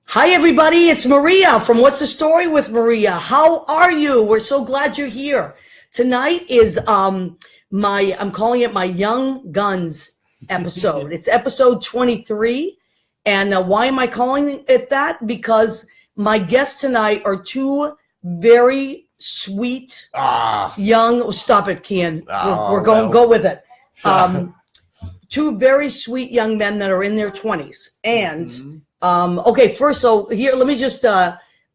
Hi, everybody. It's Maria from What's the Story with Maria. How are you? We're so glad you're here. Tonight is I'm calling it my Young Guns episode. It's episode 23. And why am I calling it that? Because my guests tonight are two very sweet, young. Stop it, Kian. We're going. Go with it. Two very sweet young men that are in their 20s. And okay, first, so here, let me just.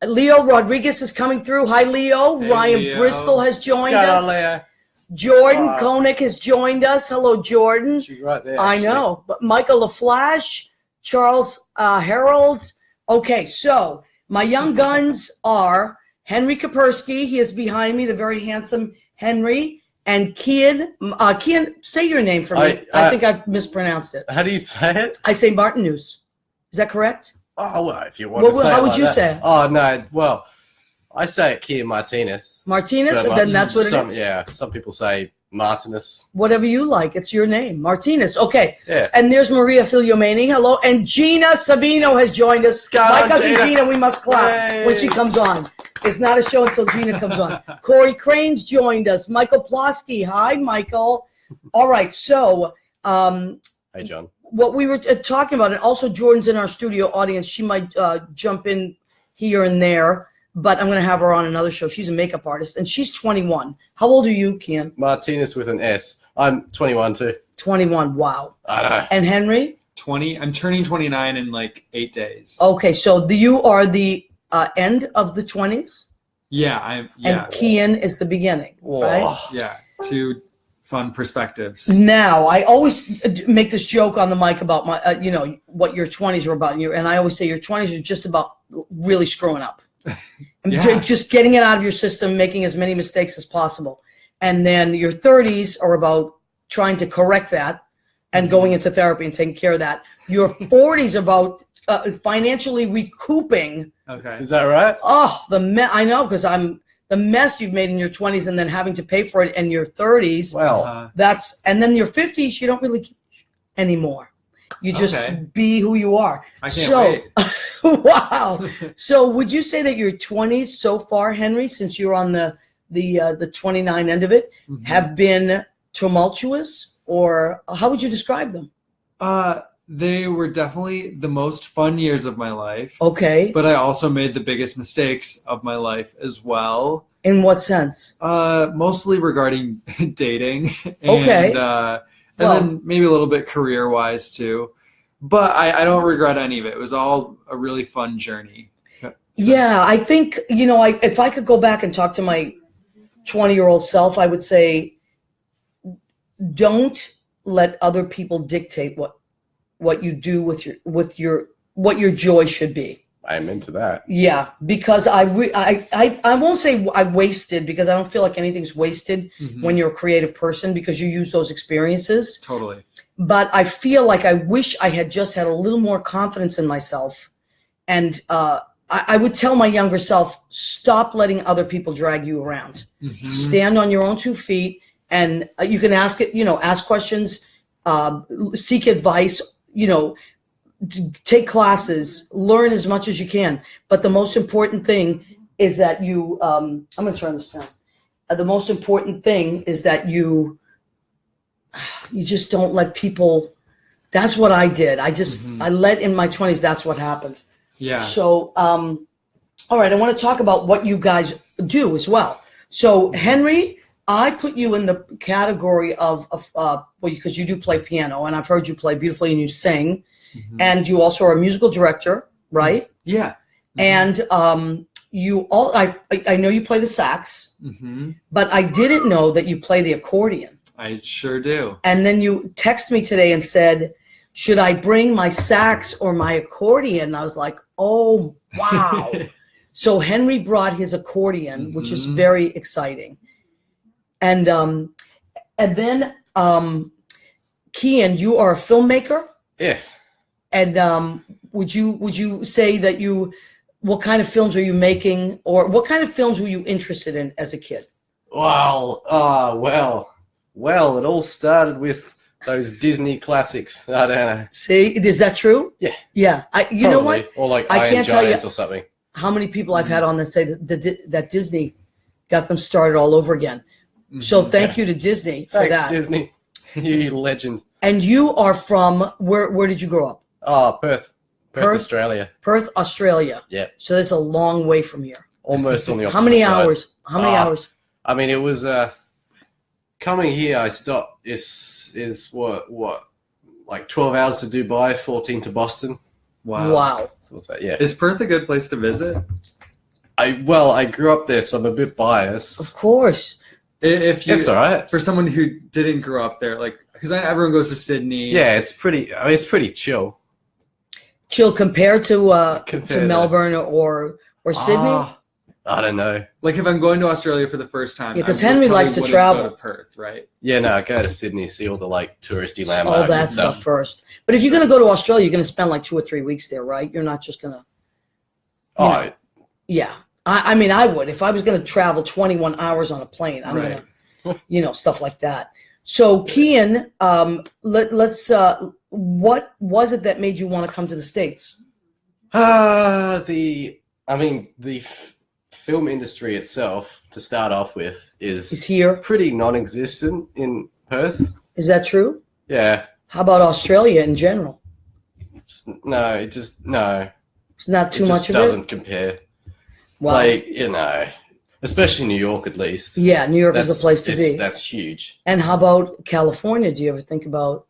Leo Rodriguez is coming through. Hi, Leo. Hey, Ryan Leo. Bristol has joined us. Leo. Jordan Konick has joined us. Hello, Jordan. She's right there. I know. But Michael LaFlash, Charles Harold. Okay, so my young guns are Henry Koperski. He is behind me, the very handsome Henry. And Kian, say your name for me. I think I've mispronounced it. How do you say it? I say Martinus. Is that correct? Oh, well, if you want to say it. How would like you that. say it? Oh, no. Well, I say it Kian Martinus. Martinus? Then that's what it is. Yeah, some people say Martinus. Whatever you like. It's your name. Martinus. Okay. Yeah. And there's Maria Filiomeni. Hello. And Gina Savino has joined us. My cousin Gina, we must clap when she comes on. It's not a show until Gina comes on. Corey Crane's joined us. Michael Plosky. Hi, Michael. All right. So, Hey, John. What we were talking about, and also Jordan's in our studio audience. She might jump in here and there, but I'm going to have her on another show. She's a makeup artist, and she's 21. How old are you, Kian? Martinus with an S. I'm 21 too. 21. Wow. I know. And Henry? 20. I'm turning 29 in like 8 days. Okay, so you are the end of the 20s? Yeah, And Kian is the beginning, right? Yeah, two fun perspectives. Now, I always make this joke on the mic about my, what your 20s are about. And I always say your 20s are just about really screwing up. Just getting it out of your system, making as many mistakes as possible. And then your 30s are about trying to correct that and going into therapy and taking care of that. Your 40s are about financially recouping. Okay. Is that right? Oh, I know, because the mess you've made in your 20s and then having to pay for it in your 30s. Well, and then your 50s, you don't really anymore. You just be who you are. I can't wait. Wow. So would you say that your 20s so far, Henry, since you're on the 29 end of it, have been tumultuous, or how would you describe them? They were definitely the most fun years of my life. Okay. But I also made the biggest mistakes of my life as well. In what sense? Mostly regarding dating. Okay. And then maybe a little bit career-wise too. But I don't regret any of it. It was all a really fun journey. So. Yeah, I think, if I could go back and talk to my 20-year-old self, I would say, don't let other people dictate what you do with what your joy should be. I'm into that. Yeah, because I won't say I wasted, because I don't feel like anything's wasted when you're a creative person, because you use those experiences. Totally. But I feel like I wish I had just had a little more confidence in myself. And I would tell my younger self, stop letting other people drag you around. Stand on your own 2 feet, and you can ask questions, seek advice, take classes, learn as much as you can. But the most important thing is that you, I'm going to turn this down. The most important thing is that you just don't let people, that's what I did. I let in my 20s, that's what happened. Yeah. So, all right, I want to talk about what you guys do as well. So, Henry, I put you in the category of because you do play piano, and I've heard you play beautifully and you sing, and you also are a musical director, right? Yeah. And I know you play the sax, but I didn't know that you play the accordion. I sure do. And then you text me today and said, should I bring my sax or my accordion? And I was like, oh, wow. So Henry brought his accordion, which is very exciting. And then Kian, you are a filmmaker? Yeah. And would you say that what kind of films are you making, or what kind of films were you interested in as a kid? Well, it all started with those Disney classics. I don't know. See, is that true? Yeah. Yeah. You know what? Or like I Iron can't tell you Giant or something. how many people I've had on that say that Disney got them started all over again. So thank you to Disney for Thanks, that. Disney. You legend. And you are from where did you grow up? Oh, Perth. Perth? Australia. Perth, Australia. Yeah. So that's a long way from here. Almost on the opposite How many side. hours? How many hours? I mean, it was coming here. I stopped. Is what like 12 hours to Dubai, 14 to Boston. Wow. So what's that? Yeah. Is Perth a good place to visit? I grew up there, so I'm a bit biased. Of course. If you, It's all right. For someone who didn't grow up there, like, because everyone goes to Sydney. Yeah, it's pretty. I mean, it's pretty chill. Chill compared to Compared to to- Melbourne or Sydney. I don't know. Like if I'm going to Australia for the first time. Yeah, 'cause I Henry probably likes to wouldn't travel. Go to Perth, right? Yeah, no, I go to Sydney, see all the like touristy landmarks All that and stuff. stuff first. But if you're going to go to Australia, you're going to spend like 2 or 3 weeks there, right? You're not just going to. Oh, Yeah. I mean, I would. If I was going to travel 21 hours on a plane, I'm Right. going to, stuff like that. So, Kian, let's. What was it that made you want to come to the States? the film industry itself, to start off with, Is is here. pretty non-existent in Perth. Is that true? Yeah. How about Australia in general? No, it just no. It's not too It much just of doesn't it. compare. Wow. Like, especially New York, at least. Yeah, New York is the place to be. That's huge. And how about California? Do you ever think about?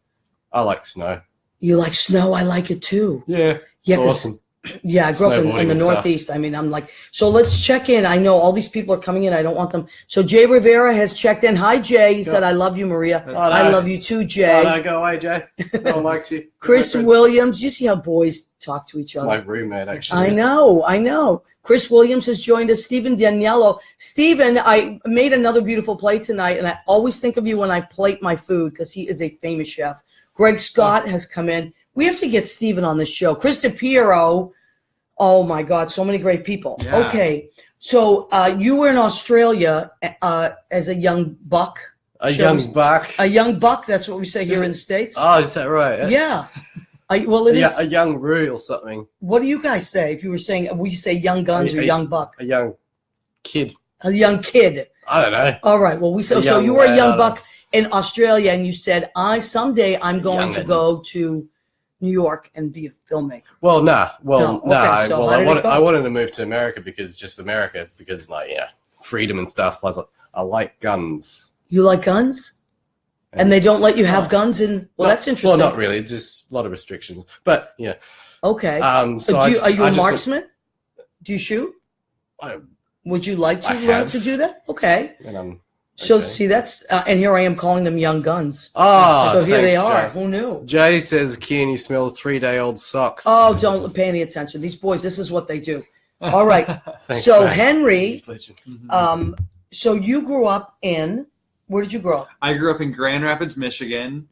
I like snow. You like snow? I like it too. Yeah, Yeah, it's 'cause- awesome. Yeah, I grew up in Snowboarding the and stuff. Northeast. I mean, I'm like, so let's check in. I know all these people are coming in. I don't want them. So Jay Rivera has checked in. Hi, Jay. He said, I love you, Maria. That's I nice. love you too, Oh, Jay. no, go away, Jay. No one likes you. Chris My friends. Williams. You see how boys talk to each It's other? my roommate, actually. I know. Chris Williams has joined us. Stephen Daniello. Stephen, I made another beautiful plate tonight, and I always think of you when I plate my food because he is a famous chef. Greg Scott has come in. We have to get Stephen on this show. Chris DePiero. Oh, my God. So many great people. Yeah. Okay. So you were in Australia as a young buck. A Shows- young buck. A young buck. That's what we say here Is in the States. Oh, is that right? Yeah. Well, it is. A young roo or something. What do you guys say? If you were saying, would you say young guns or young buck? A young kid. A young kid. I don't know. All right. Well, so young you were a young lad. buck in Australia, and you said, someday I'm going to Youngin'. go to New York and be a filmmaker. Well, nah. No, okay, so how did it go? I wanted to move to America because freedom and stuff. Plus, I like guns. You like guns? And they don't let you have guns in? Well, that's interesting. Well, not really. It's just a lot of restrictions. But yeah. Okay. So are you a I just- marksman? Do you shoot? I- Would you like to I learn have. to do that? Okay. And I'm So okay. see, that's and here I am calling them young guns. Oh, so here they thanks, are. Joe. Who knew? Jay says, "Kian, you smell 3-day-old socks." Oh, don't pay any attention. These boys, this is what they do. All right. Thanks, So mate. Henry, Mhm. so you grew up in, where did you grow up? I grew up in Grand Rapids, Michigan,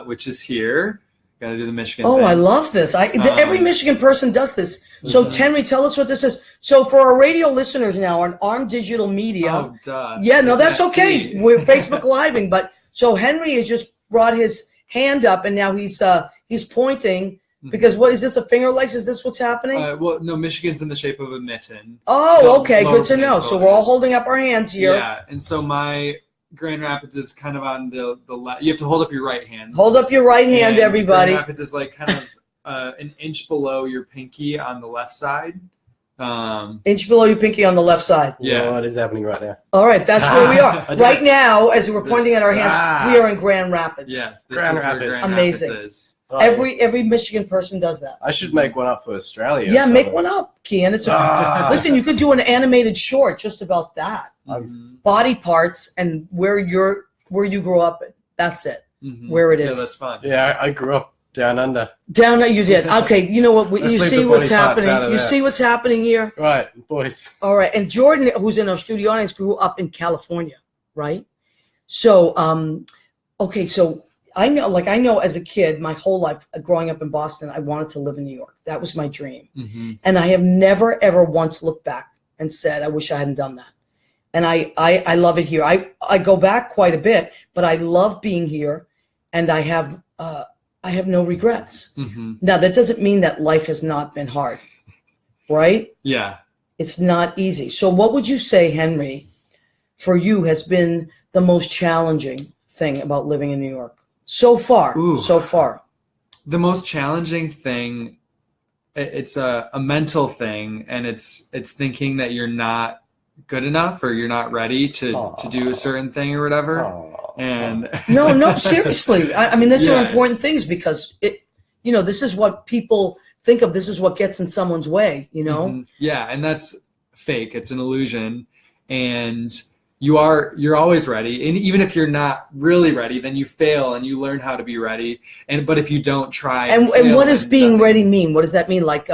which is here. Got to do the Michigan Oh, thing. I love this. Every Michigan person does this. So Mhm. Henry, tell us what this is. So for our radio listeners now on Armed Digital Media, Oh, duh. yeah, no, They that's can't okay. see. We're Facebook Living, but so Henry has just brought his hand up and now he's pointing because what is this? A finger legs? Is this what's happening? Well, no, Michigan's in the shape of a mitten. Oh, okay, Lower good to know. So peninsula we're all is- holding up our hands here. Yeah, and so my Grand Rapids is kind of on the left. You have to hold up your right hand. Hold up your right hand, And everybody. Grand Rapids is like kind of an inch below your pinky on the left side. Inch below your pinky on the left side. Yeah. What is happening right now? All right, that's where we are. I did Right it. now, as we're pointing at our hands, Ah. we are in Grand Rapids. Yes, this Grand is where Rapids. Grand Amazing. Rapids is. Oh, Every Michigan person does that. I should make one up for Australia. Yeah, or make something. one up, Kian. It's Ah. listen. You could do an animated short just about that. Mhm. Body parts and where you grew up. That's it. Mhm. Where it Yeah, is. that's fun. Yeah, I grew up down under. Down there, you did. Okay, you know what? Let's You leave see the what's body parts out happening. of You that. see what's happening here. Right, boys. All right, and Jordan, who's in our studio audience, grew up in California, right? So, okay, so I know as a kid, my whole life growing up in Boston, I wanted to live in New York. That was my dream. Mm-hmm. And I have never, ever once looked back and said, I wish I hadn't done that. And I love it here. I go back quite a bit, but I love being here. and I have no regrets. Mm-hmm. Now, that doesn't mean that life has not been hard, right? Yeah. It's not easy. So what would you say, Henry, for you has been the most challenging thing about living in New York so far? Ooh. So far. The most challenging thing, it's a mental thing, and it's thinking that you're not good enough or you're not ready to do a certain thing or whatever. And No, seriously. I mean, these are Yeah. important things because this is what people think of. This is what gets in someone's way, Mhm. Yeah, and that's fake. It's an illusion, and you're always ready. And even if you're not really ready, then you fail and you learn how to be ready. But if you don't try, And fail, what does then being nothing- ready mean? What does that mean? Like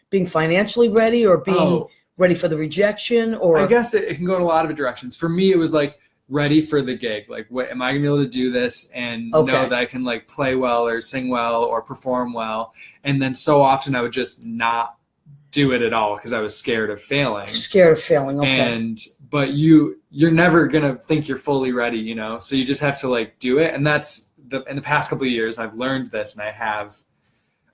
being financially ready or being ready for the rejection? Or I guess it can go in a lot of directions. For me, it was like ready for the gig. Like, what am I gonna be able to do this and know that I can like play well or sing well or perform well? And then so often I would just not do it at all because I was scared of failing. Okay. But you're never gonna think you're fully ready, So you just have to like do it. And that's in the past couple of years I've learned this and I have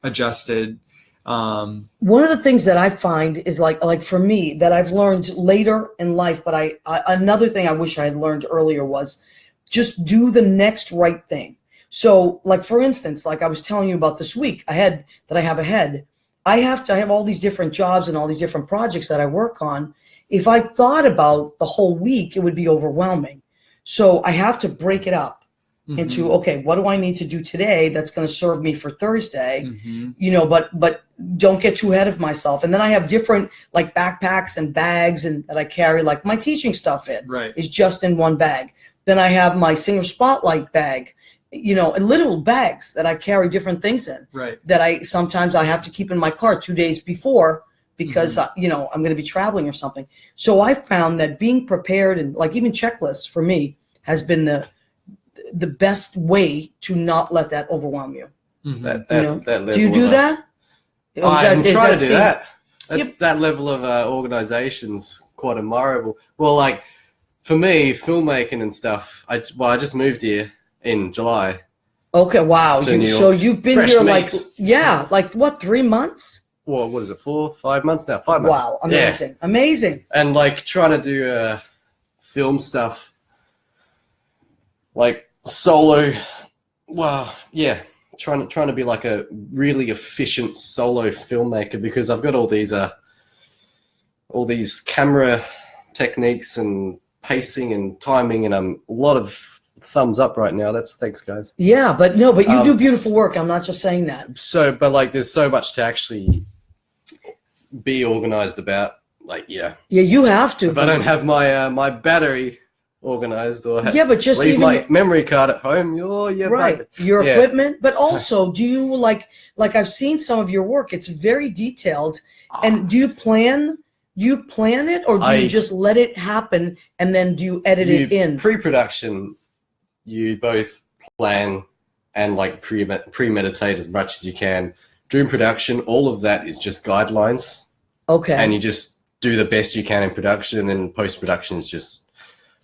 adjusted. One of the things that I find is like for me that I've learned later in life, but I another thing I wish I had learned earlier was just do the next right thing. So like, for instance, like I was telling you about this week I have ahead, I have all these different jobs and all these different projects that I work on. If I thought about the whole week, it would be overwhelming. So I have to break it up into, okay, what do I need to do today that's going to serve me for Thursday? But don't get too ahead of myself. And then I have different like backpacks and bags and that I carry like my teaching stuff in. Right. Is just in one bag. Then I have my singer spotlight bag, and little bags that I carry different things in. Right. That I sometimes have to keep in my car 2 days before because I'm going to be traveling or something. So I found that being prepared and like even checklists for me has been the best way to not let that overwhelm you. That level. Do you do that? I'm trying to do that. Yep. That level of organization's quite admirable. Well, like for me, filmmaking and stuff. I just moved here in July. Okay, wow. To New York. So you've been Fresh here meats. like what, 3 months? Well, what is it, 4, 5 months now? 5 months. Wow, amazing, amazing. And like trying to do film stuff, like solo. Well, yeah, trying to be like a really efficient solo filmmaker because I've got all these camera techniques and pacing and timing, and I'm a lot of thumbs up right now. Thanks, guys. Yeah, but you do beautiful work. I'm not just saying that. So, but like, there's so much to actually be organized about. Like, yeah, you have to. if I don't have my battery organized or but just leave even my memory card at home, right, your equipment. But also, do you like I've seen some of your work? It's very detailed. And do you plan it, or do you just let it happen and then do you edit it in? Pre-production, you both plan and like premeditate as much as you can. During production, all of that is just guidelines. Okay. And you just do the best you can in production, and then post-production is just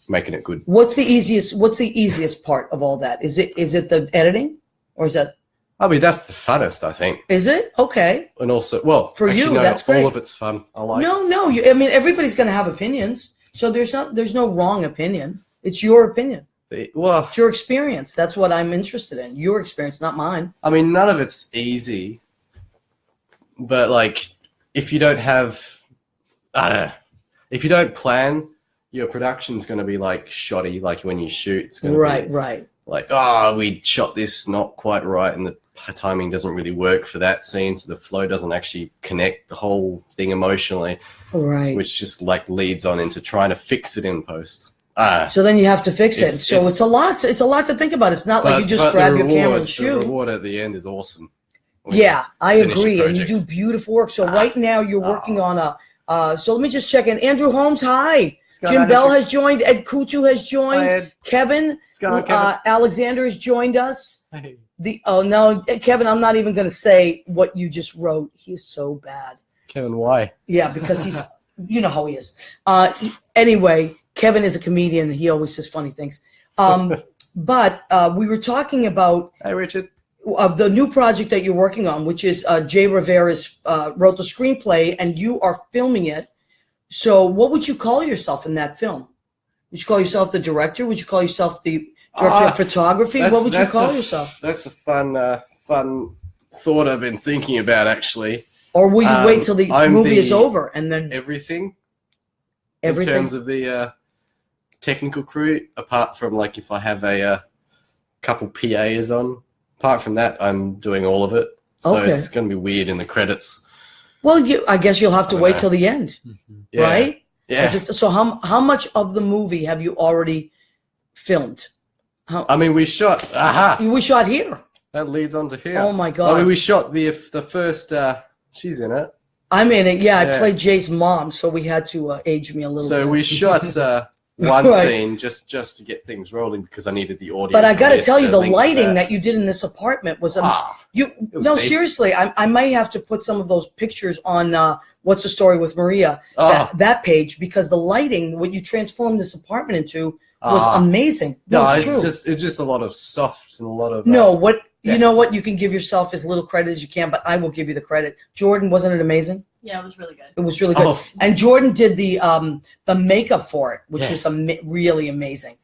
making it good. What's the easiest part of all that? Is it the editing, or is that? I mean, that's the funnest, I think. Is it? Okay. And also, well, for actually, you, no, that's great. all of it's fun. I like. No. I mean, everybody's going to have opinions, so there's no wrong opinion. It's your opinion. Well, it's your experience. That's what I'm interested in. Your experience, not mine. I mean, none of it's easy, but like, if you don't have, I don't know, if you don't plan, your production's going to be like shoddy. Like when you shoot, it's going to be right. Like, we shot this not quite right, and the timing doesn't really work for that scene, so the flow doesn't actually connect the whole thing emotionally. Right. Which just like leads on into trying to fix it in post. So then you have to fix it. So it's a lot. It's a lot to think about. It's not like you just grab your camera and shoot. The reward at the end is awesome. Yeah, I agree, and you do beautiful work. So right now you're working on a. So let me just check in. Andrew Holmes, hi. Jim Bell has joined. Ed Kutu has joined. Hi, Ed. Kevin, Alexander has joined us. Hey. No, Kevin, I'm not even going to say what you just wrote. He is so bad. Kevin, why? Yeah, because he's, you know how he is. Anyway, Kevin is a comedian. He always says funny things. But we were talking about Hey, Richard. The new project that you're working on, which is Jay Rivera's wrote the screenplay, and you are filming it. So what would you call yourself in that film? Would you call yourself the director? Would you call yourself the director of photography? What would you call yourself? That's a fun thought I've been thinking about, actually. Or will you wait till the movie is over and then everything? In terms of the technical crew, apart from like if I have a couple PAs on. Apart from that, I'm doing all of it. So it's going to be weird in the credits. Well, I guess you'll have to wait till the end, right? Yeah. So how much of the movie have you already filmed? We shot. We shot here. That leads on to here. Oh my God! We shot the first. She's in it. I'm in it. Yeah, I played Jay's mom, so we had to age me a little bit. So we shot one scene just to get things rolling because I needed the audio. But I got to tell you, the lighting that you did in this apartment was seriously. I might have to put some of those pictures on What's the Story with Maria, that page, because the lighting, what you transformed this apartment into, was amazing. It's just a lot of soft and a lot of you know what, you can give yourself as little credit as you can, but I will give you the credit. Jordan, wasn't it amazing? Yeah, it was really good. It was really good. And Jordan did the makeup for it, which was really amazing.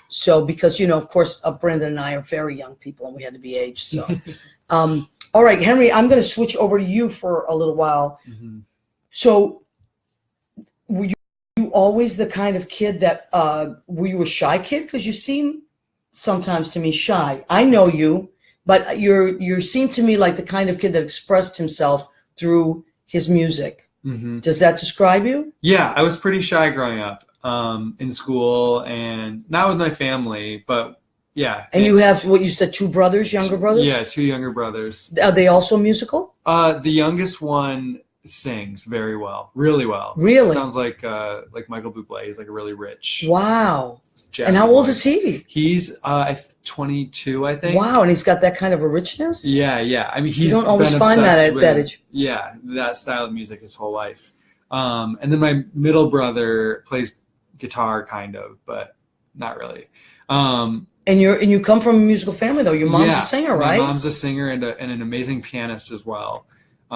So because, of course, Brendan and I are very young people and we had to be aged. So, all right, Henry, I'm going to switch over to you for a little while. Mm-hmm. So were you always the kind of kid that, were you a shy kid? Because you seem sometimes to me shy. I know you, but you seem to me like the kind of kid that expressed himself through his music. Mm-hmm. Does that describe you? Yeah, I was pretty shy growing up in school and not with my family, but yeah. And you have, what you said, two brothers, younger brothers? Yeah, two younger brothers. Are they also musical? The youngest one sings very well, really well. Really? Sounds like Michael Bublé. He's like a really rich. Wow. And how old is he? He's 22, I think. Wow, and he's got that kind of a richness? Yeah. You don't always find that at that age. Yeah, that style of music his whole life. And then my middle brother plays guitar, kind of, but not really. And you come from a musical family, though. Your mom's a singer, right? My mom's a singer and an amazing pianist as well.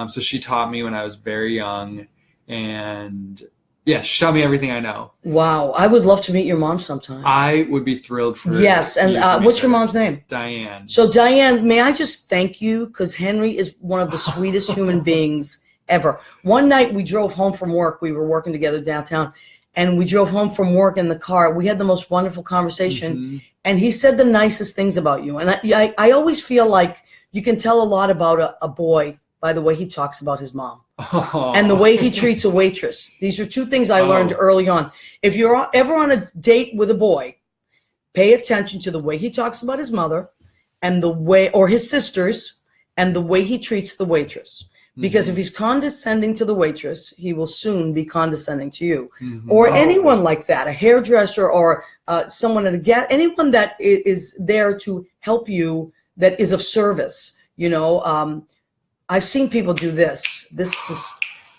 So she taught me when I was very young, and yeah, she taught me everything I know. Wow, I would love to meet your mom sometime. I would be thrilled for. Yes, and what's your mom's name? Diane. So Diane, may I just thank you, because Henry is one of the sweetest human beings ever. One night we drove home from work. We were working together downtown, and we drove home from work in the car. We had the most wonderful conversation, and he said the nicest things about you. And I always feel like you can tell a lot about a boy by the way he talks about his mom and the way he treats a waitress. These are two things I learned early on. If you're ever on a date with a boy, pay attention to the way he talks about his mother and the way, or his sisters, and the way he treats the waitress. Because if he's condescending to the waitress, he will soon be condescending to you. Or anyone like that, a hairdresser or someone at a gas, anyone that is there to help you, that is of service. I've seen people do this. This is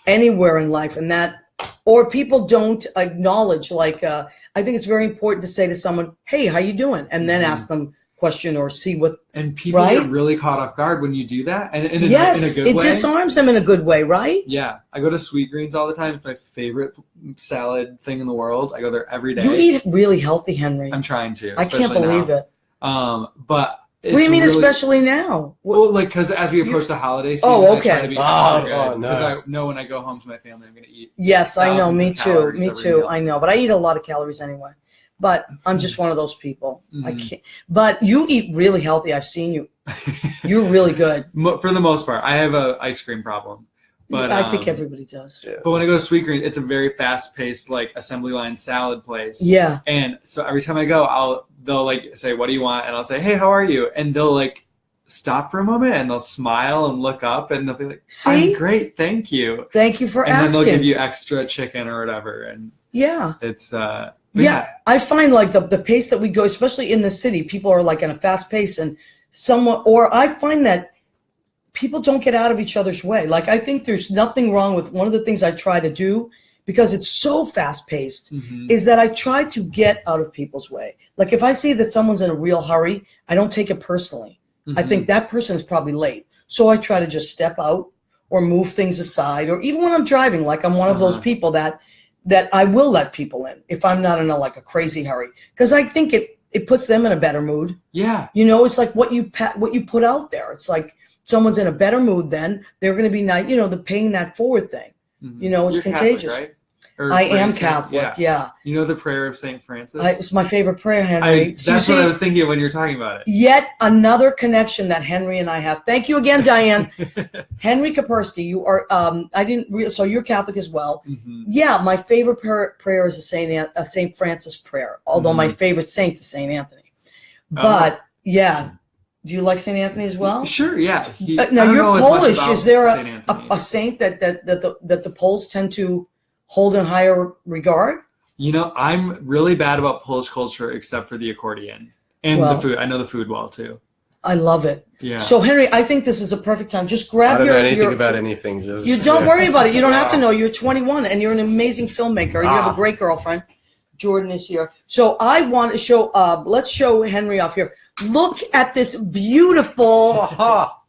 anywhere in life, and that, or people don't acknowledge. I think it's very important to say to someone, "Hey, how you doing?" and then ask them question or see what. And people get really caught off guard when you do that, and in a good way. It disarms them in a good way, right? Yeah, I go to Sweet Greens all the time. It's my favorite salad thing in the world. I go there every day. You eat really healthy, Henry. I'm trying to. I can't believe it. But. What do you mean, especially now? Well, because as we approach the holiday season, I try to be extra good because I know when I go home to my family, I'm going to eat. Yes, I know. Me too. Me too. I know, but I eat a lot of calories anyway. But I'm just one of those people. I can't. But you eat really healthy. I've seen you. You're really good. For the most part, I have an ice cream problem. But I think everybody does. Yeah. But when I go to Sweet Green, it's a very fast-paced, assembly line salad place. Yeah. And so every time I go, they'll say, "What do you want?" And I'll say, "Hey, how are you?" And they'll stop for a moment and they'll smile and look up and they'll be like, "See? I'm great, thank you." Thank you for asking. And then they'll give you extra chicken or whatever. And it's I find the pace that we go, especially in the city, people are in a fast pace, and I find that people don't get out of each other's way. I think there's nothing wrong with one of the things I try to do, because it's so fast paced, is that I try to get out of people's way. Like if I see that someone's in a real hurry, I don't take it personally. I think that person is probably late. So I try to just step out or move things aside, or even when I'm driving, like I'm one of those people that I will let people in if I'm not in a crazy hurry, because I think it puts them in a better mood. Yeah. It's like what you put out there. It's like someone's in a better mood, then they're going to be nice. The paying that forward thing. It's You're contagious. Catholic, right? Or I am Catholic. Yeah. You know the prayer of St. Francis? It's my favorite prayer, Henry. That's what I was thinking of when you were talking about it. Yet another connection that Henry and I have. Thank you again, Diane. Henry Koperski, you are. So you're Catholic as well. Yeah, my favorite prayer is a Saint Francis prayer. Although my favorite saint is Saint Anthony. But yeah, do you like Saint Anthony as well? Sure. Yeah. Now you're Polish. Is there a saint that the Poles tend to hold in higher regard? I'm really bad about Polish culture except for the accordion and the food. I know the food well too. I love it. Yeah. So Henry, I think this is a perfect time. Just grab I don't know anything about anything. You don't worry about it. You don't have to know. You're 21 and you're an amazing filmmaker. You have a great girlfriend. Jordan is here. So I want to show. Let's show Henry off here. Look at this beautiful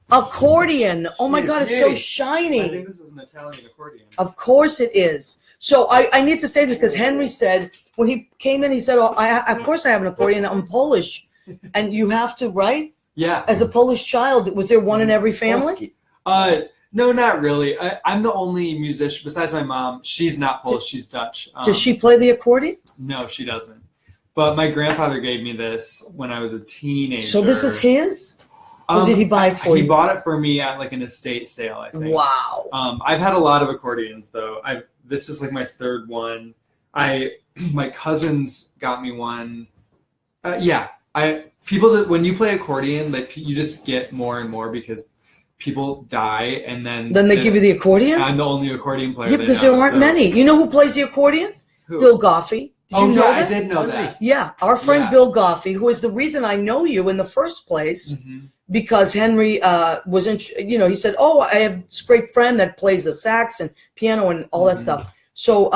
accordion. Oh my God, it's so shiny. I think this is an Italian accordion. Of course it is. So I need to say this because Henry said, when he came in, he said, of course I have an accordion. I'm Polish. And you have to, right? Yeah. As a Polish child, was there one in every family? No, not really. I'm the only musician, besides my mom. She's not Polish. She's Dutch. Does she play the accordion? No, she doesn't. But my grandfather gave me this when I was a teenager. So this is his? Or did he buy it for you? He bought it for me at an estate sale, I think. Wow. I've had a lot of accordions, though. This is my third one. My cousins got me one. When you play accordion, you just get more and more because people die, and then they give you the accordion? I'm the only accordion player. Yeah, because there aren't many. You know who plays the accordion? Who? Bill Goffey. Did you know that? I did know that. Yeah, our friend Bill Goffey, who is the reason I know you in the first place, because Henry was he said, I have this great friend that plays the sax and piano and all that stuff. So,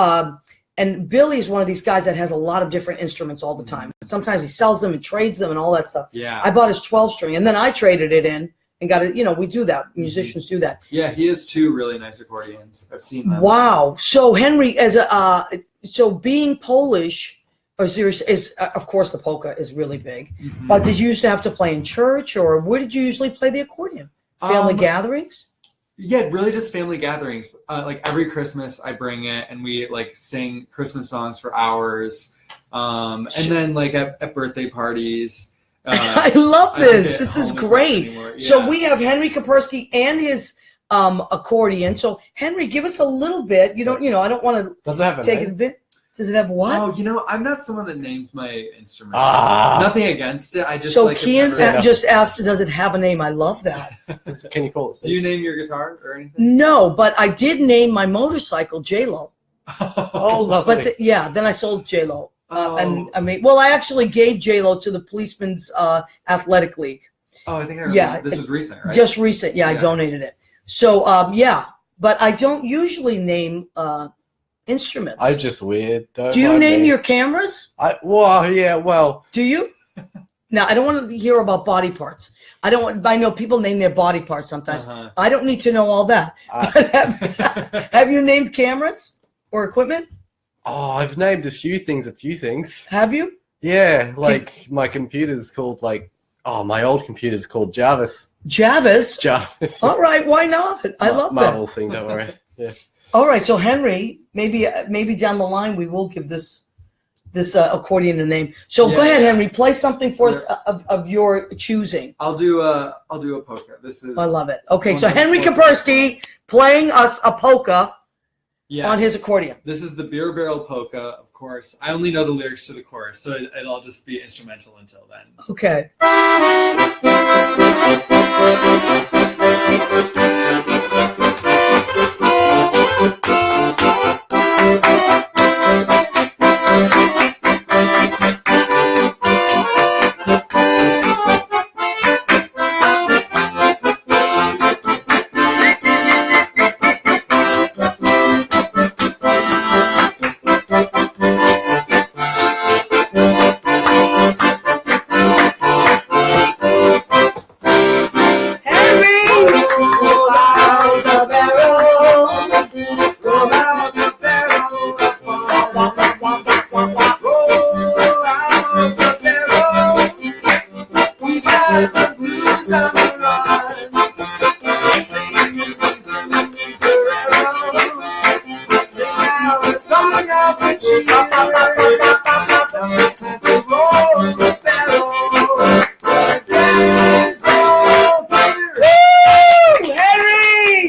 and Billy's one of these guys that has a lot of different instruments all the time. Sometimes he sells them and trades them and all that stuff. Yeah. I bought his 12-string, and then I traded it in and got it. We do that. Musicians do that. Yeah, he has two really nice accordions. I've seen them. Wow. So Henry, so being Polish, of course the polka is really big. But did you used to have to play in church, or where did you usually play the accordion? Family gatherings? Yeah, really just family gatherings. Every Christmas I bring it and we sing Christmas songs for hours. And then at birthday parties. I love this. This is great. Yeah. So we have Henry Koperski and his accordion. So Henry, give us a little bit. You don't, I don't want to Does it have take it a bit. Does it have what? Oh, I'm not someone that names my instruments. Nothing against it. I just Kian just asked, does it have a name? I love that. Can you call it? Do you name your guitar or anything? No, but I did name my motorcycle J-Lo. Oh, lovely. But then I sold J-Lo. And I actually gave J-Lo to the Policeman's Athletic League. Oh, I think I remember. Yeah, this was recent, right? Just recent. Yeah, I donated it. So, but I don't usually name instruments. I'm just weird. Do you name your cameras? Do you? Now, I don't want to hear about body parts. I know people name their body parts sometimes. I don't need to know all that. Have you named cameras or equipment? Oh, I've named a few things. Have you? Yeah, my computer's called my old computer's called Jarvis. Jarvis? Jarvis. All right, why not? I love that. Marvel thing, don't worry. Yeah. All right, so Henry, maybe down the line we will give this accordion a name. So go ahead, Henry, play something for us of your choosing. I'll do a polka. I love it. Okay, so Henry Koperski playing us a polka on his accordion. This is the Beer Barrel Polka, of course. I only know the lyrics to the chorus, so it'll just be instrumental until then. Okay. Henry,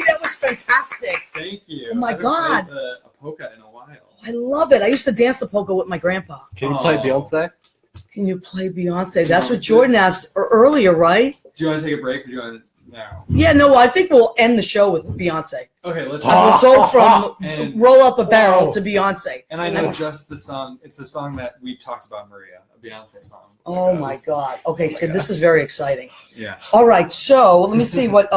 that was fantastic. Thank you. Oh my God. A polka in a while. I love it. I used to dance the polka with my grandpa. Can you play Beyonce? Can you play Beyonce? That's what Jordan asked earlier, right? Do you want to take a break or do you want to now? Yeah, no, I think we'll end the show with Beyonce. Okay, let's We'll go from and, Roll Out the Barrel to Beyonce. And I know just the song. It's a song that we talked about, Maria, a Beyonce song. Oh my God. Okay, so this is very exciting. Yeah. All right, so let me see what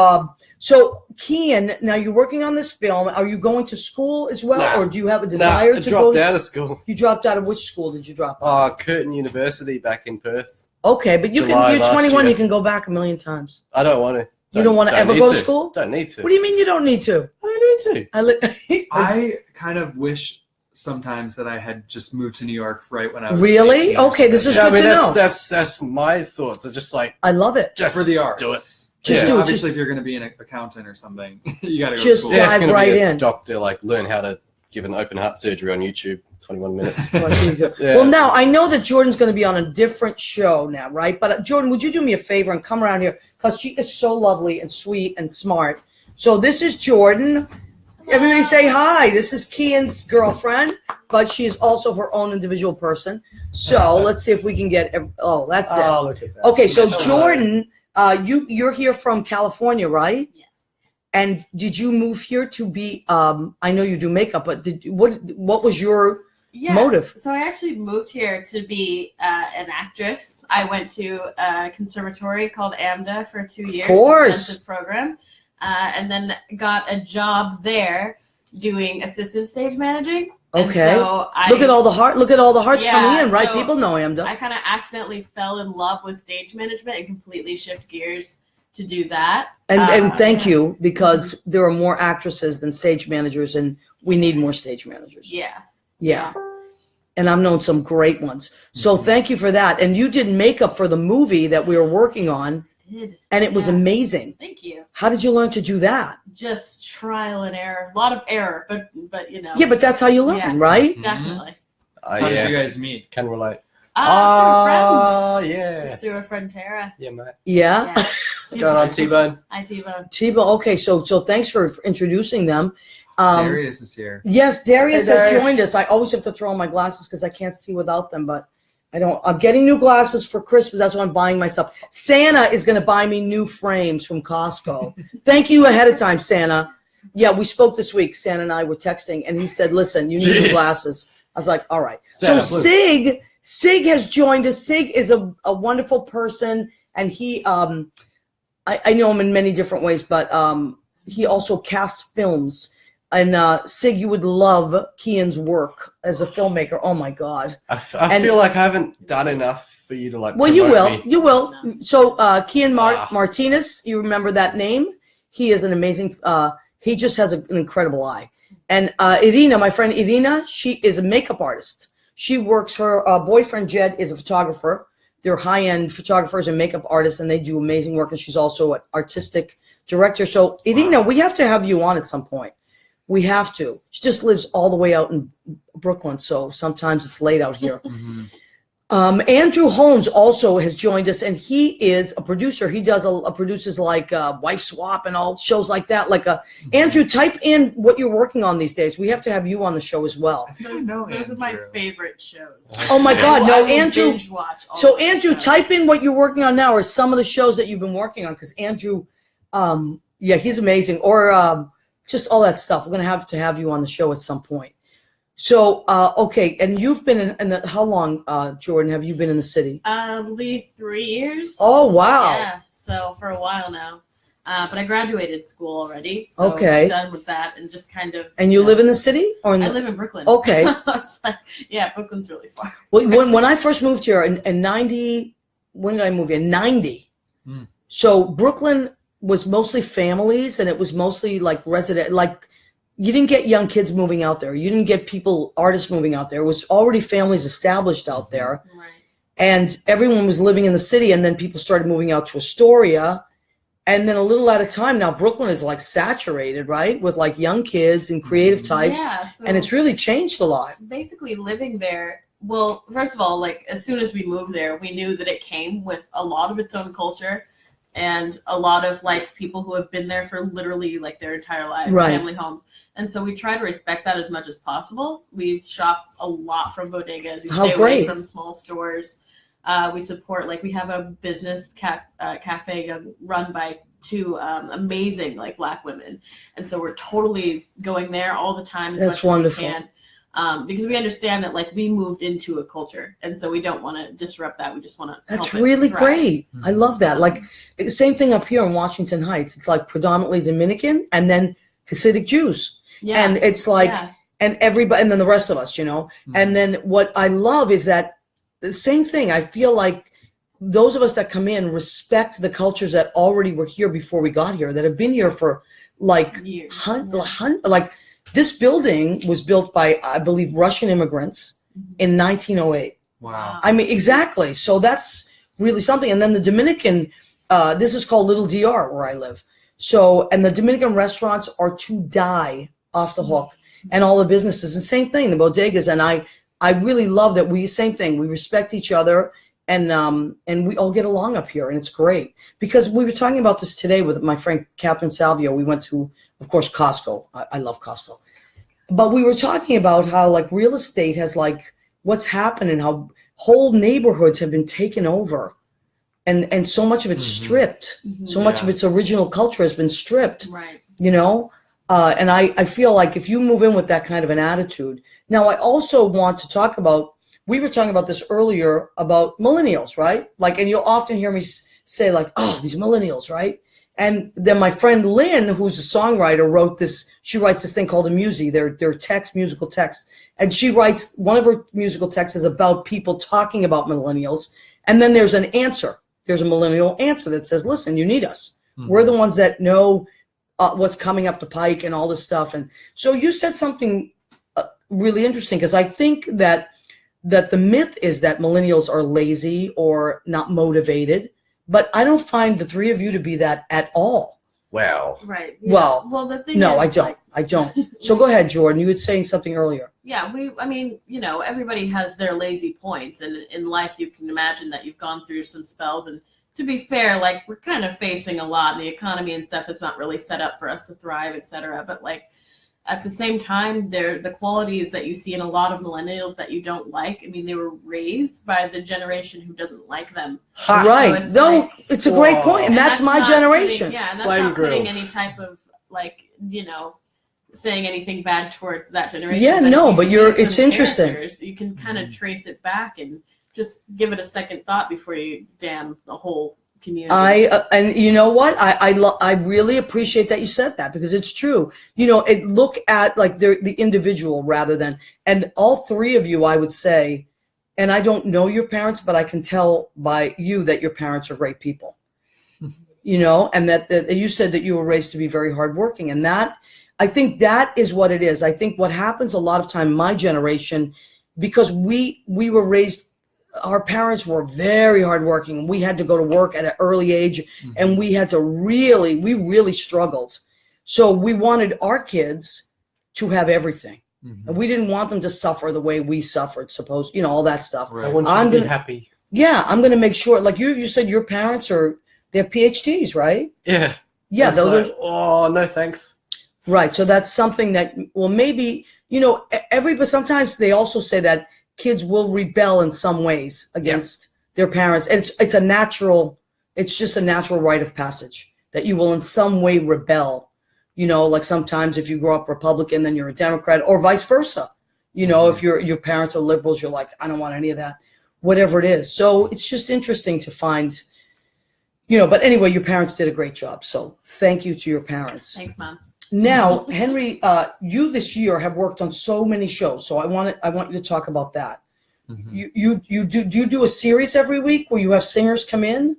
so Kian, now you're working on this film. Are you going to school as well, or do you have a desire to go? I dropped out of school. You dropped out of which school did you drop out? Curtin University back in Perth. Okay, but you're 21. You can go back a million times. I don't want to. You don't want to ever go to school? Don't need to. What do you mean you don't need to? I don't need to. I kind of wish sometimes that I had just moved to New York right when I was really 18. okay. This is good to know. That's my thoughts. I just like I love it. Just for the arts. Do it. Just do it. Obviously, if you're going to be an accountant or something, you got to go just to school. dive right in. Doctor, like learn how to give an open heart surgery on YouTube. 21 minutes. Well, now I know that Jordan's going to be on a different show now, right? But Jordan, would you do me a favor and come around here because she is so lovely and sweet and smart. So this is Jordan. Everybody say hi. This is Kian's girlfriend, but she is also her own individual person. So let's see if we can get. Oh, that's it. Oh, look at that. Okay, so Jordan, you're here from California, right? Yes. And did you move here to be? I know you do makeup, but what was your motive? So I actually moved here to be an actress. I went to a conservatory called AMDA for 2 years. Of course. Intensive program. And then got a job there doing assistant stage managing. Okay. And so Look at all the hearts coming in, right? so People know AMDA. I kind of accidentally fell in love with stage management and completely shift gears to do that. And thank you, because there are more actresses than stage managers, and we need more stage managers. Yeah. And I've known some great ones. So thank you for that. And you did makeup for the movie that we were working on. I did. And it was amazing. Thank you. How did you learn to do that? Just trial and error. A lot of error, but you know. Yeah, but that's how you learn, right? Definitely. How did you guys meet? Can relate. Through a friend. Yeah. Just through a friend, Tara. Yeah, mate. Yeah. What's going on, T-Bone? Hi, T-Bone. Tiba, okay, so thanks for introducing them. Darius is here. Yes, Darius Hey, Darius. has joined us. I always have to throw on my glasses because I can't see without them, but I'm getting new glasses for Christmas. That's what I'm buying myself. Santa is going to buy me new frames from Costco. Thank you ahead of time, Santa. Yeah, we spoke this week. Santa and I were texting, and he said, listen, you need new glasses. I was like, all right. Santa, so Sig has joined us. Sig is a wonderful person, and he, I know him in many different ways, but he also casts films. And Sig, you would love Kian's work as a filmmaker. Oh my God! I feel like I haven't done enough for you to like. Well, you will. me. You will. So Kian Martinus, you remember that name? He is an amazing. He just has an incredible eye. And Irina, my friend Irina, she is a makeup artist. She works. Her boyfriend Jed is a photographer. They're high-end photographers and makeup artists, and they do amazing work. And she's also an artistic director. So Irina, we have to have you on at some point. We have to. She just lives all the way out in Brooklyn, so sometimes it's late out here. Andrew Holmes also has joined us, and he is a producer. He does produces like Wife Swap and all shows like that. Andrew, type in what you're working on these days. We have to have you on the show as well. Those are my favorite shows. Oh my God, no, I will Andrew. binge watch all So of Andrew, those type shows. in what you're working on now, or some of the shows that you've been working on, because Andrew, yeah, he's amazing. Or just all that stuff. We're going to have you on the show at some point. So, okay. And you've been how long, Jordan, have you been in the city? It'll be 3 years. Oh, wow. Yeah, so for a while now. But I graduated school already. So Okay. I'm done with that and just kind of. And you live in the city? Or I live in Brooklyn. Okay. So it's like, yeah, Brooklyn's really far. When I first moved here in 90, when did I move here? 90. So Brooklyn was mostly families, and it was mostly like resident, like you didn't get young kids moving out there. You didn't get artists moving out there. It was already families established out there. Right. And everyone was living in the city, and then people started moving out to Astoria. And then a little at a time, now Brooklyn is like saturated, right? With like young kids and creative types. Yeah, so and it's really changed a lot. Basically living there, well, first of all, like as soon as we moved there, we knew that it came with a lot of its own culture and a lot of like people who have been there for literally like their entire lives, family homes. And so we try to respect that as much as possible. We shop a lot from bodegas. We stay away from small stores. We support, like we have a business cafe run by two amazing like Black women. And so we're totally going there all the time as much as we can. Because we understand that like we moved into a culture. And so we don't want to disrupt that. We just want to That's really great. I love that. Like same thing up here in Washington Heights. It's like predominantly Dominican and then Hasidic Jews. Yeah. And it's like, and everybody, and then the rest of us, you know. And then what I love is that the same thing. I feel like those of us that come in respect the cultures that already were here before we got here, that have been here for like years. Like this building was built by, I believe, Russian immigrants in 1908. Wow. I mean, exactly. So that's really something. And then the Dominican, this is called Little DR where I live. So, and the Dominican restaurants are to die off the hook, and all the businesses, and same thing, the bodegas. And I really love that same thing. We respect each other, and we all get along up here, and it's great. Because we were talking about this today with my friend Catherine Salvio. We went to, of course, Costco. I love Costco. But we were talking about how like real estate has like what's happened and how whole neighborhoods have been taken over, and so much of it's stripped. So much of its original culture has been stripped. Right. You know. And I feel like if you move in with that kind of an attitude. Now, I also want to talk about, we were talking about this earlier about millennials, right? Like, and you'll often hear me say like, oh, these millennials, right? And then my friend Lynn, who's a songwriter, she writes this thing called a musi, their musical text. And she writes, one of her musical texts is about people talking about millennials. And then there's an answer. There's a millennial answer that says, listen, you need us. We're the ones that know what's coming up the pike and all this stuff. And so you said something really interesting, because I think that the myth is that millennials are lazy or not motivated, but I don't find the three of you to be that at all. Well, right. Yeah. Well, the thing no, is, I don't. So go ahead, Jordan. You were saying something earlier. Yeah, I mean, you know, everybody has their lazy points, and in life you can imagine that you've gone through some spells, and to be fair, like we're kind of facing a lot, and the economy and stuff is not really set up for us to thrive, etc. But like at the same time, the qualities that you see in a lot of millennials that you don't like. I mean, they were raised by the generation who doesn't like them. Right. So it's a great point, and that's my generation. And that's not putting any type of like, you know, saying anything bad towards that generation. Yeah, but it's interesting. You can kind of trace it back and just give it a second thought before you damn the whole community. And you know what? I really appreciate that you said that, because it's true. You know, look at like the individual rather than, and all three of you, I would say, and I don't know your parents, but I can tell by you that your parents are great people. You know, and that you said that you were raised to be very hardworking, and that I think that is what it is. I think what happens a lot of time, my generation, because we were raised. Our parents were very hardworking. We had to go to work at an early age, and we really struggled. So we wanted our kids to have everything. And we didn't want them to suffer the way we suffered, you know, all that stuff. Right. I want you to be happy. Yeah, I'm going to make sure, like you said your parents they have PhDs, right? Yeah. Yeah. Oh, no, thanks. Right. So that's something that, well, maybe, you know, but sometimes they also say that kids will rebel in some ways against their parents. And it's just a natural rite of passage that you will in some way rebel. You know, like sometimes if you grow up Republican, then you're a Democrat, or vice versa. You know, if your parents are liberals, you're like, I don't want any of that, whatever it is. So it's just interesting to find, you know, but anyway, your parents did a great job. So thank you to your parents. Thanks, Mom. Now, Henry, you this year have worked on so many shows, so I want you to talk about that. Do you do a series every week where you have singers come in?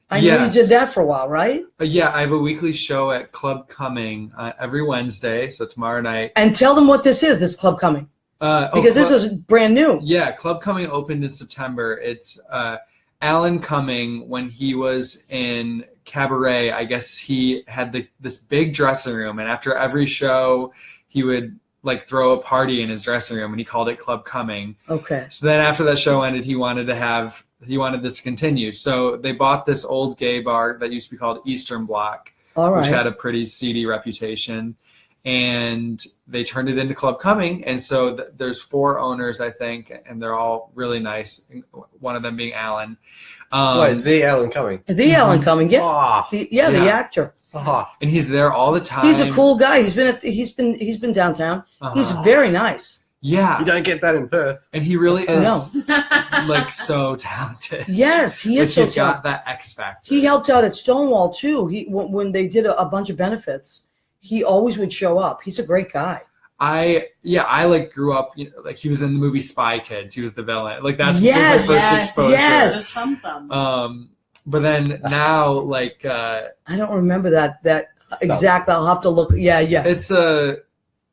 I know you did that for a while, right? Yeah, I have a weekly show at Club Cumming every Wednesday, so tomorrow night. And tell them what this is, this Club Cumming, because this is brand new. Yeah, Club Cumming opened in September. It's Alan Cumming when he was in cabaret, I guess he had this big dressing room, and after every show, he would like throw a party in his dressing room, and he called it Club Coming. Okay. So then after that show ended, he wanted this to continue. So they bought this old gay bar that used to be called Eastern Bloc, which had a pretty seedy reputation. And they turned it into Club Coming. And so there's 4 owners, I think, and they're all really nice. One of them being Alan. The Alan Cumming. The Alan Cumming, yeah. Oh, The actor. And he's there all the time. He's a cool guy. He's been downtown. He's very nice. Yeah. You don't get that in Perth. And he really is No. like so talented. Yes, he is so He's talented. got that X factor. He helped out at Stonewall too. When they did a bunch of benefits, he always would show up. He's a great guy. I like grew up, like he was in the movie Spy Kids. He was the villain. Like that's my first exposure. Yes. But then now, like I don't remember that exactly. I'll have to look. Yeah. It's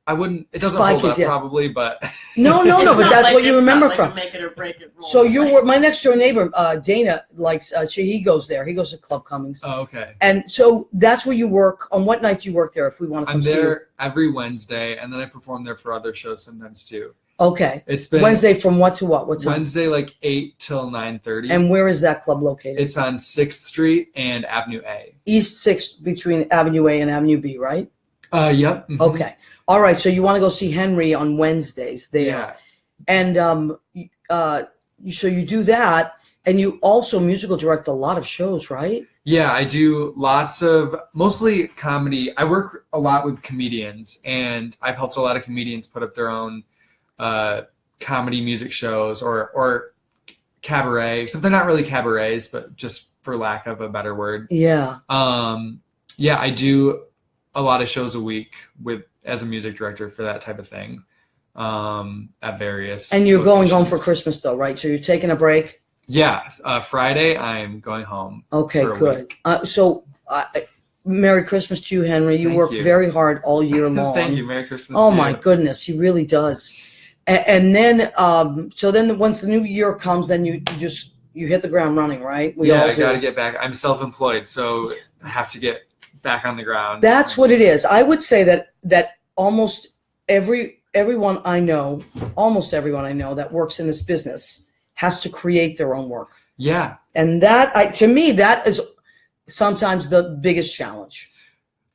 it doesn't Spy hold Kids, up yeah. probably, but No, but that's what you remember from. A make it or break it rule. So you were my next door neighbor, Dana. Likes he goes there. He goes to Club Cummings. Oh, okay. And so that's where you work. On what night do you work there? If we want to come I'm see you. there every Wednesday, and then I perform there for other shows sometimes too. Okay. It's been Wednesday from what to what? What time? Wednesday, like 8 till 9:30. And where is that club located? It's on 6th Street and Avenue A. East 6th between Avenue A and Avenue B, right? Yep. Mm-hmm. Okay. All right. So you want to go see Henry on Wednesdays there. Yeah. And so you do that, and you also musical direct a lot of shows, right? Yeah, I do lots of mostly comedy. I work a lot with comedians, and I've helped a lot of comedians put up their own comedy music shows or cabaret. Except they're not really cabarets, but just for lack of a better word. Yeah. Yeah, I do a lot of shows a week as a music director for that type of thing. At various. And you're going home locations. for Christmas though, right? So you're taking a break. Yeah, Friday I'm going home. Okay, for a good. week. Merry Christmas to you, Henry. You Thank work you. very hard all year long. Thank you. Merry Christmas. Oh to my you. goodness, he really does. And then, so then once the new year comes, then you hit the ground running, right? We all I do. got to get back. I'm self-employed, so I have to get back on the ground. That's what it is. I would say that almost everyone I know that works in this business has to create their own work. Yeah. And to me, that is sometimes the biggest challenge.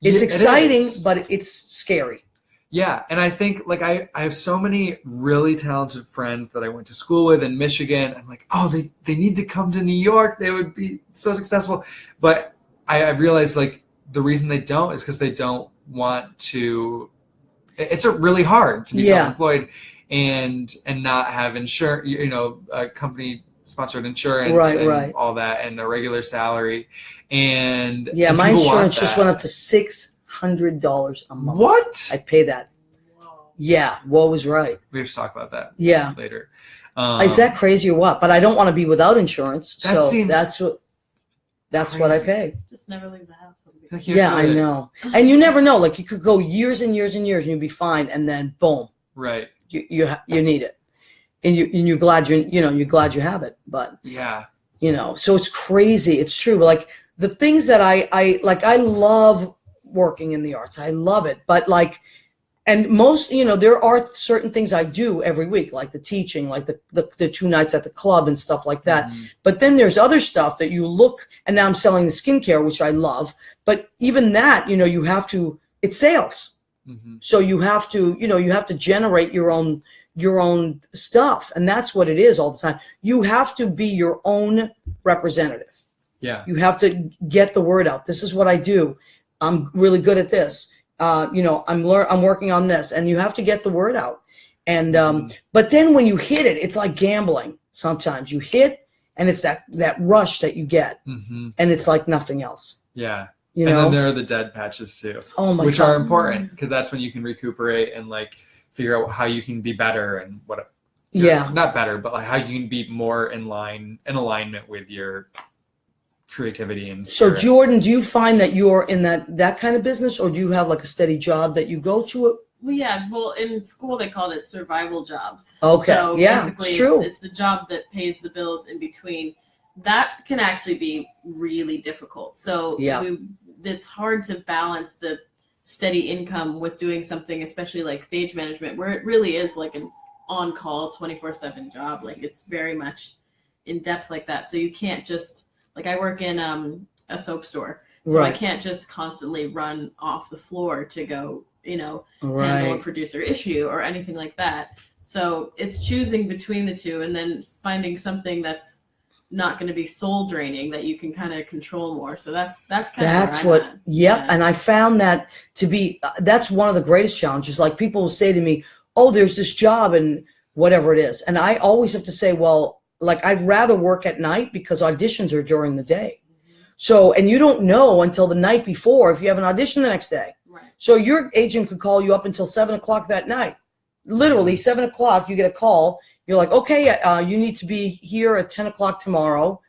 It's exciting, but it's scary. Yeah, and I think like I have so many really talented friends that I went to school with in Michigan. I'm like, oh, they need to come to New York. They would be so successful. But I realized like the reason they don't is because they don't want to. It's really hard to be self-employed and not have insurance, company sponsored insurance and all that, and a regular salary. And my insurance just went up to $600 a month. What? I pay that. Whoa. Yeah, woe is right. We have to talk about that. Yeah. Later. Is that crazy or what? But I don't want to be without insurance, so that's what I pay. Just never leave the house. Yeah, I know. And you never know. Like you could go years and years and years, and you'd be fine, and then boom, right? You need it, and you're glad you're glad you have it. But yeah, so it's crazy. It's true. Like the things that I love working in the arts. I love it, but and most, there are certain things I do every week, like the teaching, like the 2 nights at the club and stuff like that. Mm-hmm. But then there's other stuff that you look, and now I'm selling the skincare, which I love. But even that, you have to, it's sales. Mm-hmm. So you have to generate your own stuff. And that's what it is all the time. You have to be your own representative. Yeah. You have to get the word out. This is what I do. I'm really good at this. I'm working on this, and you have to get the word out. And but then when you hit it, it's like gambling. Sometimes you hit, and it's that rush that you get, and it's like nothing else. Yeah, and then there are the dead patches too. Oh my which God. are important because that's when you can recuperate and figure out how you can be better and what. Not better, but how you can be more in alignment with your creativity and spirit. So Jordan, do you find that you're in that kind of business, or do you have a steady job that you go to? Well, in school they called it survival jobs. Okay, so yeah, basically it's true. It's the job that pays the bills in between. that can actually be really difficult. So it's hard to balance the steady income with doing something, especially like stage management, where it really is like an on-call 24/7 job. Like it's very much in depth like that. So you can't just, like, I work in a soap store, so I can't just constantly run off the floor to go, handle a producer issue or anything like that. So it's choosing between the two and then finding something that's not going to be soul draining that you can kind of control more. So that's what. Yep. Yeah. And I found that to be, that's one of the greatest challenges. Like people will say to me, oh, there's this job and whatever it is. And I always have to say, well, like I'd rather work at night because auditions are during the day. So, and you don't know until the night before if you have an audition the next day. Right. So your agent could call you up until 7:00 that night. Literally 7:00, you get a call. You're like, okay, you need to be here at 10:00 tomorrow.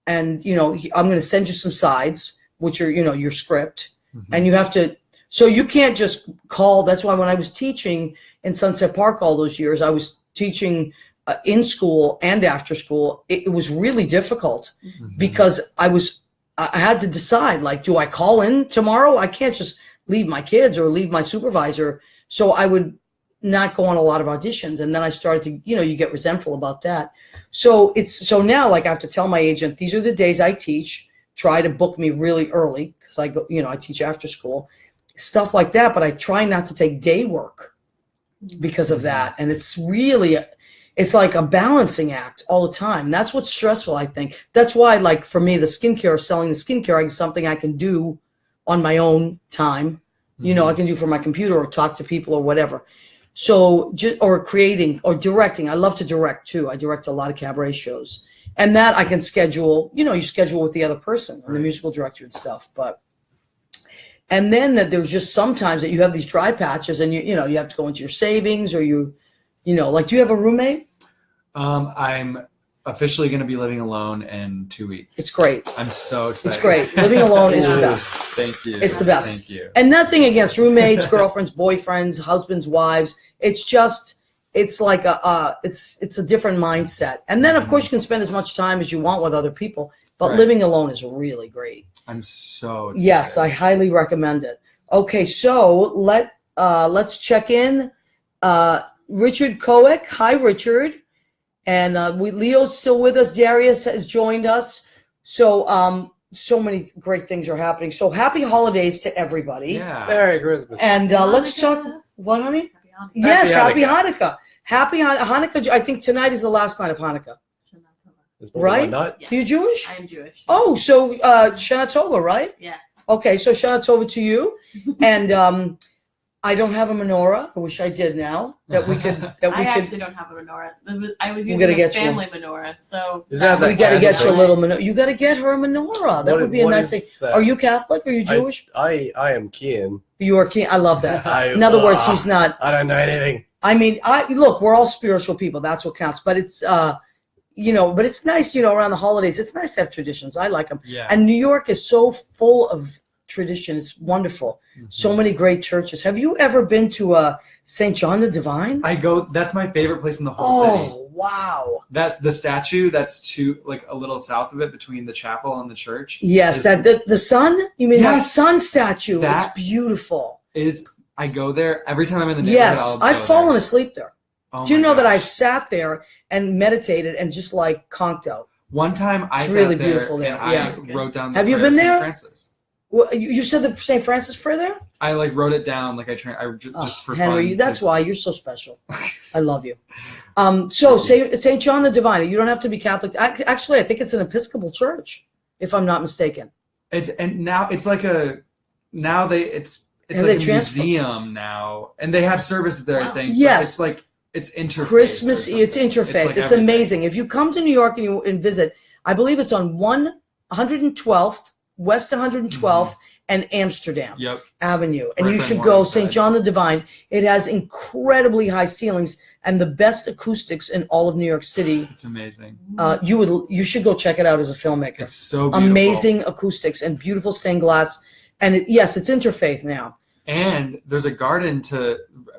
And, I'm going to send you some sides, which are, your script. And you have to, so you can't just call. That's why when I was teaching in Sunset Park all those years, I was teaching in school and after school. It was really difficult because I had to decide, like, do I call in tomorrow? I can't just leave my kids or leave my supervisor. So I would not go on a lot of auditions. And then I started to, you get resentful about that. So now, like, I have to tell my agent, these are the days I teach, try to book me really early because I go, I teach after school, stuff like that. But I try not to take day work because of that. And it's like a balancing act all the time. That's what's stressful, I think. That's why, like, for me, selling the skincare is something I can do on my own time. I can do for my computer or talk to people or whatever. So, or creating or directing. I love to direct too. I direct a lot of cabaret shows, and that I can schedule. You schedule with the other person and the musical director and stuff. And then there's just sometimes that you have these dry patches, and you have to go into your savings, or like, do you have a roommate? I'm officially going to be living alone in 2 weeks. It's great. I'm so excited. It's great. Living alone is the best. Thank you. It's the best. Thank you. And nothing against roommates, girlfriends, boyfriends, husbands, wives. It's just, it's like it's a different mindset. And then, of course, you can spend as much time as you want with other people, but living alone is really great. I'm so excited. Yes, I highly recommend it. Okay, so let's check in. Richard Koek. Hi, Richard. And Leo's still with us. Darius has joined us. So so many great things are happening. So happy holidays to everybody. Yeah. Merry Christmas. And let's talk. What, honey? Yes, happy Hanukkah. Happy Hanukkah. I think tonight is the last night of Hanukkah. Right? Yes. Are you Jewish? I am Jewish. Oh, so Shana Tova, right? Yeah. Okay, so Shana Tova to you. And I don't have a menorah. I wish I did now. I actually don't have a menorah. I was using a family menorah, so we got to get you a little menorah. You got to get her a menorah. That would be a nice thing. That? Are you Catholic? Are you Jewish? I am Kian. You are Kian. I love that. In other words, he's not. I don't know anything. I mean, look, we're all spiritual people. That's what counts. But it's, but it's nice, around the holidays. It's nice to have traditions. I like them. Yeah. And New York is so full of tradition. It's wonderful. So many great churches. Have you ever been to St. John the Divine? That's my favorite place in the whole city. Oh, wow. That's the statue that's a little south of it between the chapel and the church. Yes, the sun? You mean that sun statue? That it's beautiful. I go there every time I'm in the neighborhood. Yes, I've fallen asleep there. Oh, do you know that I've sat there and meditated and just like conked out? One time I it's sat really there beautiful there. and Yeah. I wrote down the Have you prayer been of St. there? Francis. Well, you said the St. Francis prayer there? I wrote it down. Just for Henry, fun. that's why you're so special. I love you. So St. John the Divine. You don't have to be Catholic. Actually, I think it's an Episcopal church, if I'm not mistaken. It's like a museum now, and they have services there. Wow. I think. Yes, it's interfaith. Christmas. It's interfaith. It's amazing. If you come to New York and visit, I believe it's on 112th. West 112th and Amsterdam Avenue. And you should go St. John the Divine. It has incredibly high ceilings and the best acoustics in all of New York City. It's amazing. You should go check it out as a filmmaker. It's so beautiful. Amazing acoustics and beautiful stained glass. And it's interfaith now. And there's a garden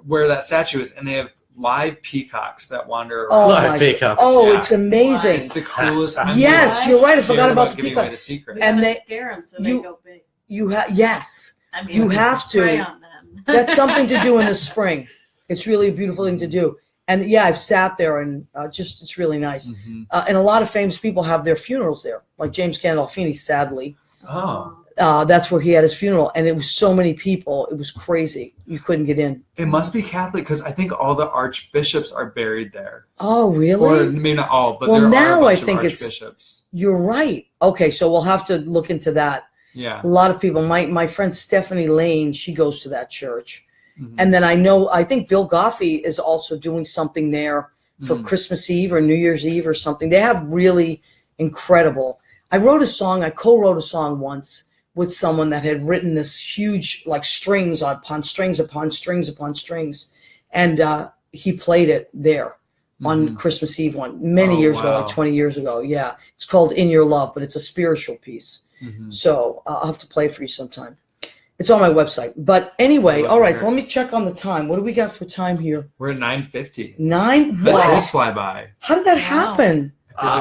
where that statue is, and they have live peacocks that wander Oh, around. Live peacocks. Oh, Yeah. it's amazing. It's the coolest. Yes, you're right. I forgot about the giving away peacocks. secret. We And gotta they- scare them so you- they go big. Yes, I mean, you have to. prey on them. That's something to do in the spring. It's really a beautiful thing to do. And yeah, I've sat there and it's really nice. Mhm. And a lot of famous people have their funerals there, like James Gandolfini, sadly. Oh. That's where he had his funeral. And it was so many people. It was crazy. You couldn't get in. It must be Catholic because I think all the archbishops are buried there. Oh, Or really? maybe not all, but Well, there now are a I bunch think of it's- archbishops. You're right. Okay, so we'll have to look into that. Yeah. A lot of people, my friend Stephanie Lane, she goes to that church. Mhm. And then I think Bill Goffey is also doing something there for Christmas Eve or New Year's Eve or something. They have really incredible. I co-wrote a song once with someone that had written this huge, like strings upon strings upon strings upon strings. And he played it there on Christmas Eve many years ago, like 20 years ago. Yeah. It's called In Your Love, but it's a spiritual piece. Mhm. So I'll have to play it for you sometime. It's on my website. But anyway, all right. So let me check on the time. What do we got for time here? We're at 9:50. 9? That did What? fly by. How did that Wow. happen?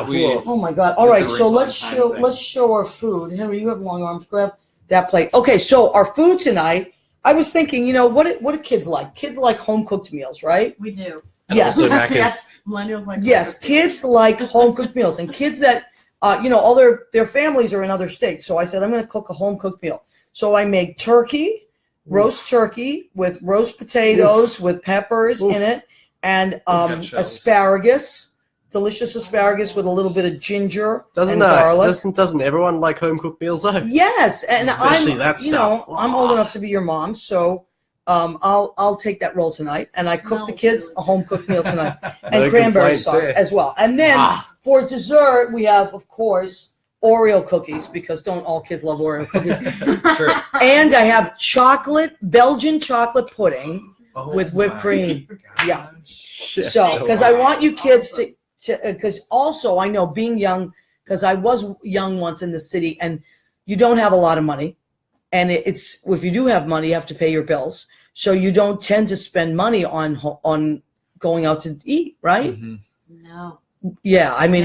We- Oh my God! All Did right, the so wrinkle let's in time show thing. our food. Henry, you have long arms. Grab that plate. Okay, so our food tonight. I was thinking, what do kids like? Kids like home cooked meals, right? We do. And Yes. also Macca's. Yes, millennials like Yes, burgers. kids like home cooked meals, and kids that all their families are in other states. So I said I'm going to cook a home cooked meal. So I made turkey, roast turkey with roast potatoes with peppers in it, and got chills. asparagus, delicious asparagus with a little bit of ginger Doesn't and garlic. doesn't everyone like home cooked meals though? Yes, and Especially I'm that stuff. I'm old enough to be your mom, so I'll take that role tonight, and I cook the Smells kids really a home cooked meal tonight, and No cranberry complaints sauce there. as well. And then for dessert, we have, of course, Oreo cookies, because don't all kids love Oreo cookies? It's true. And I have Belgian chocolate pudding. Oh With whipped my cream. gosh. Yeah. Shit. So, because I want you kids to because also I know being young, because I was young once in the city, and you don't have a lot of money, and it's if you do have money, you have to pay your bills, so you don't tend to spend money on going out to eat, right? Mhm. No. Yeah, I mean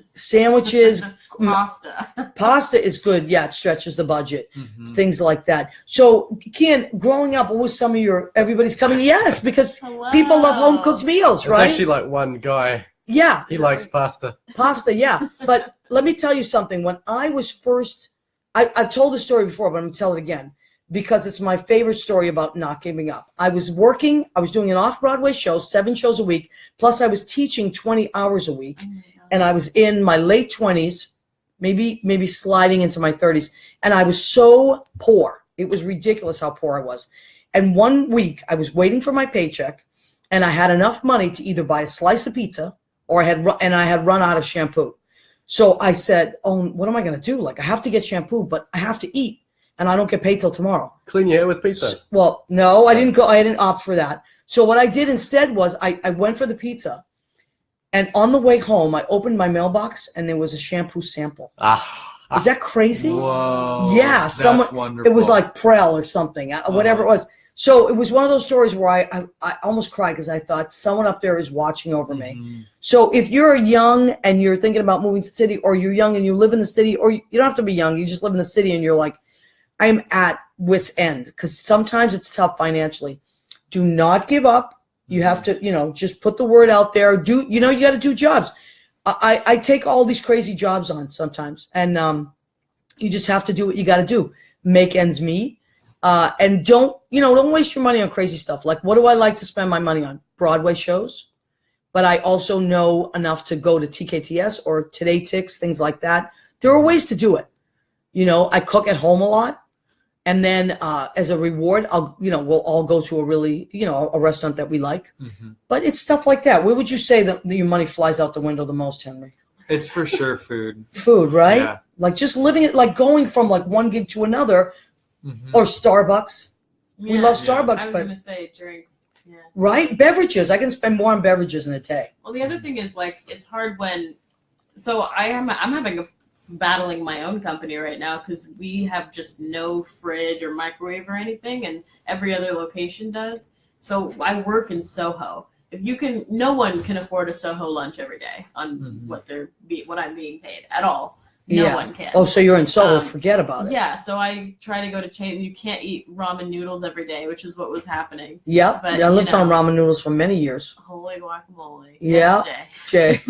sandwiches, Pasta. pasta is good. Yeah, it stretches the budget. Mhm. Things like that. So, Kian, growing up, what was some of everybody's coming? Yes, because Hello. people love home cooked meals, There's right? actually like one guy. Yeah, He likes pasta. pasta, yeah. But let me tell you something. When I was first, I've told the story before, but I'm going to tell it again because it's my favorite story about not giving up. I was doing an off-Broadway show, 7 shows a week, plus I was teaching 20 hours a week, and I was in my late 20s, maybe sliding into my 30s, and I was so poor. It was ridiculous how poor I was. And one week, I was waiting for my paycheck, and I had enough money to either buy a slice of pizza or I had run out of shampoo. So I said, "Oh, what am I going to do? Like, I have to get shampoo, but I have to eat, and I don't get paid till tomorrow." Clean your hair with pizza. Well, no, I didn't go. I didn't opt for that. So what I did instead was I went for the pizza, and on the way home, I opened my mailbox, and there was a shampoo sample. Is that crazy? Whoa. Yeah, that's someone. wonderful. It was like Prel or something, whatever it was. So it was one of those stories where I almost cried because I thought someone up there is watching over me. Mhm. So if you're young and you're thinking about moving to the city, or you're young and you live in the city, or you don't have to be young, you just live in the city and you're like, I'm at wit's end, because sometimes it's tough financially. Do not give up. You have to, just put the word out there. You got to do jobs. I take all these crazy jobs on sometimes, and you just have to do what you got to do. Make ends meet. And don't waste your money on crazy stuff. Like, what do I like to spend my money on? Broadway shows. But I also know enough to go to TKTS or Today Tix, things like that. There are ways to do it. I cook at home a lot. And then as a reward, we'll all go to a really, a restaurant that we like. Mhm. But it's stuff like that. Where would you say that your money flies out the window the most, Henry? It's for sure food. Food, right? Yeah. Like just living it, like going from like one gig to another, Mhm. or Starbucks. We Yeah. love Yeah. Starbucks, I was but gonna say drinks. Yeah. right? Beverages. I can spend more on beverages in a day. Well, the other thing is it's hard when. So I'm having a battling my own company right now because we have just no fridge or microwave or anything, and every other location does. So I work in Soho, if you can, no one can afford a Soho lunch every day on what I'm being paid at all. No one can. Oh, so you're in Soho. Forget about it. Yeah, so I try to go to chain. You can't eat ramen noodles every day, which is what was happening. Yep. But, I lived on ramen noodles for many years. Holy guacamole. Yeah. Yes, Jay.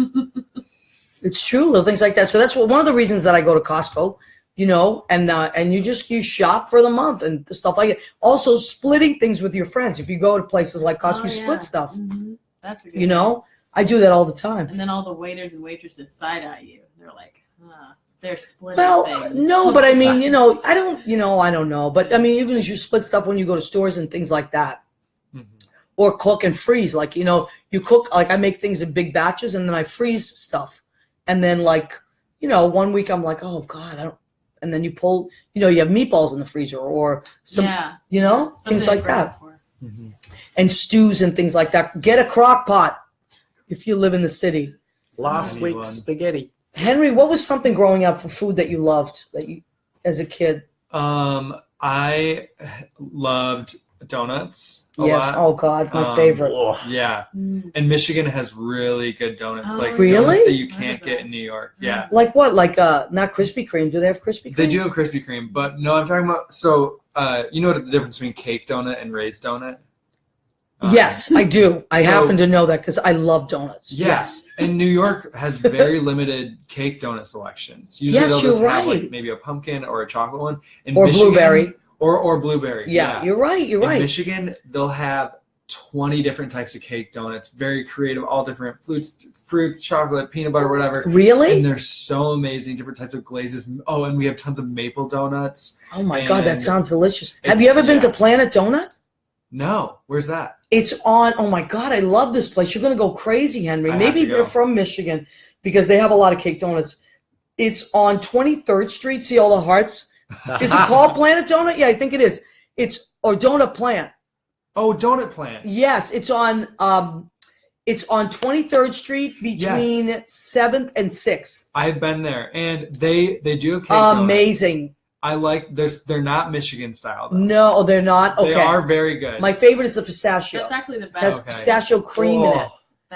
It's true, little things like that. So that's one of the reasons that I go to Costco, and you shop for the month and stuff like it. Also, splitting things with your friends. If you go to places like Costco, you split stuff. Mm-hmm. That's a good I do that all the time. And then all the waiters and waitresses side eye you. They're like, they're splitting things. No, but I mean, I don't know. But I mean, even as you split stuff when you go to stores and things like that, or cook and freeze, like, you cook, like I make things in big batches and then I freeze stuff. And then 1 week I'm like, oh God, and then you pull, you have meatballs in the freezer or some, things like that. And stews and things like that. Get a crock pot if you live in the city. Last week's spaghetti. Henry, what was something growing up for food that you loved as a kid? I loved donuts. Yes. Oh God, my favorite. Yeah. And Michigan has really good donuts. Really? Donuts that you can't get in New York. Yeah. Like what? Like not Krispy Kreme. Do they have Krispy Kreme? They do have Krispy Kreme, but no, I'm talking about. So you know what the difference between cake donut and raised donut? Yes, I do. I happen to know that because I love donuts. Yes. And New York has very limited cake donut selections. Usually they'll just have maybe a pumpkin or a chocolate one. Or Michigan, blueberry. Or blueberry. Yeah, you're right. You're right. In Michigan, they'll have 20 different types of cake donuts. Very creative, all different fruits, chocolate, peanut butter, whatever. Really? And they're so amazing. Different types of glazes. Oh, and we have tons of maple donuts. Oh my God, that sounds delicious. Have you ever been to Planet Donut? No. Where's that? It's on. Oh my God, I love this place. You're gonna go crazy, Henry. Maybe they're from Michigan because they have a lot of cake donuts. It's on 23rd Street. See all the hearts? Is it called Planet Donut? Yeah, I think it is. Or Donut Plant. Oh, Donut Plant. Yes, it's on 23rd Street between 7th and 6th. I've been there, and they do have cake amazing. Donuts. I like they're not Michigan style though. No, they're not. Okay. They are very good. My favorite is the pistachio. That's actually the best. It has pistachio cream in it.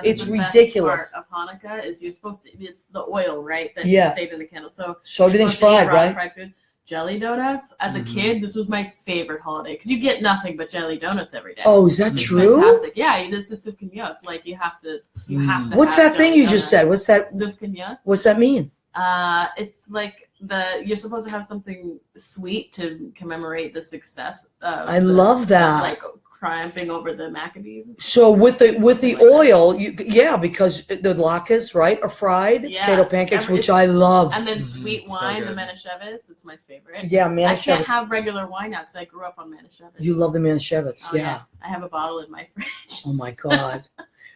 It's ridiculous. Part of Hanukkah is it's the oil, right? That stayed in the candle. So everything's fried, right? Fried food. Jelly donuts. As a kid, this was my favorite holiday because you get nothing but jelly donuts every day. Oh, is that true? Fantastic. Yeah, it's a sufkanyuk. Like you have to. What's that thing you just said? What's that? Sufkanyuk. What's that mean? It's like you're supposed to have something sweet to commemorate the success. I love that. Like triumphing over the Maccabees. So with the oil, because the latkes, right, are fried potato pancakes, which I love. And then sweet wine, the Manischewitz, it's my favorite. Yeah, Manischewitz. I can't have regular wine now because I grew up on Manischewitz. You love the Manischewitz, yeah. I have a bottle in my fridge. Oh my God.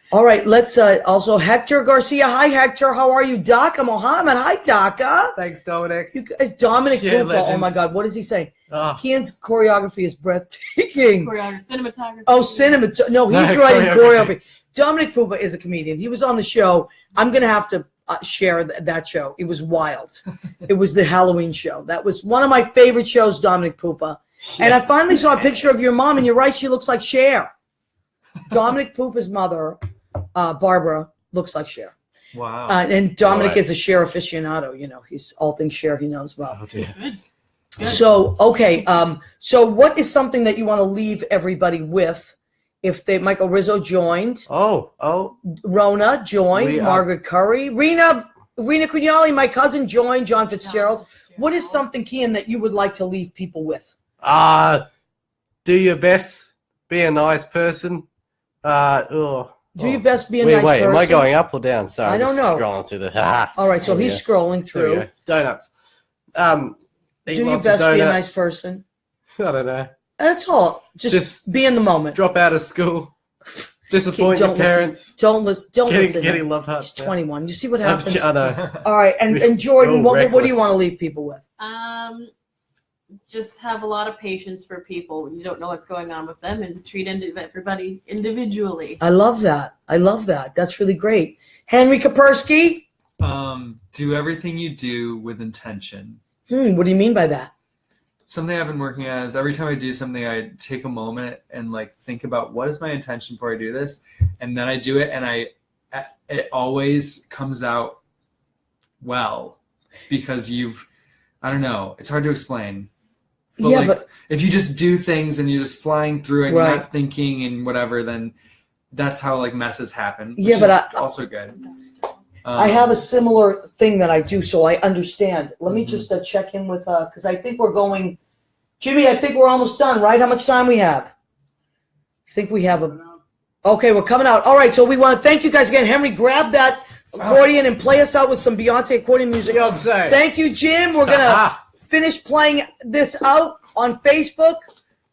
All right, let's also Hector Garcia. Hi, Hector. How are you? Daka Mohammed. Hi, Daka. Thanks, Dominic. Dominic Pupa. Oh my God, what does he say? Kian's choreography is breathtaking. Cinematography. Oh, cinematography. No, he's writing choreography. Dominic Pupa is a comedian. He was on the show. I'm going to have to share that show. It was wild. It was the Halloween show. That was one of my favorite shows, Dominic Pupa. And I finally saw a picture of your mom, and you're right, she looks like Cher. Dominic Pupa's mother, Barbara, looks like Cher. Wow. And Dominic is a Cher aficionado. He's all things Cher he knows about. Oh, dear. Good. So, okay. So what is something that you want to leave everybody with? If Michael Rizzo joined. Oh. Rona joined. Margaret Curry. Rena Cugnali, my cousin, joined. John Fitzgerald. What is something, Kian, that you would like to leave people with? Do your best. Be a nice person. Do your best. Be a nice person. Am I going up or down? Sorry, I don't know. Scrolling through the. All right, so he's scrolling through. Donuts. Do your best. Be a nice person. I don't know. That's all. Just be in the moment. Drop out of school. Disappoint your parents. Don't listen. Getting love hearts. He's 21. You see what happens? I know. All right, and Jordan, what do you want to leave people with? Just have a lot of patience for people when you don't know what's going on with them, and treat everybody individually. I love that. That's really great. Henry Koperski? Do everything you do with intention. What do you mean by that? Something I've been working on is every time I do something, I take a moment and think about what is my intention before I do this. and then I do it, and it always comes out well because I don't know, it's hard to explain. But yeah, like, but if you just do things and you're just flying through it and right. you're not thinking and whatever, then that's how like messes happen. Which Yeah, but is also good. I have a similar thing that I do, so I understand. Let me just check in with because I think we're going, Jimmy. I think we're almost done, right? How much time we have? I think we have okay, we're coming out. All right, so we want to thank you guys again. Henry, grab that accordion and play us out with some Beyonce accordion music. Beyonce. Thank you, Jim. We're gonna finish playing this out on Facebook.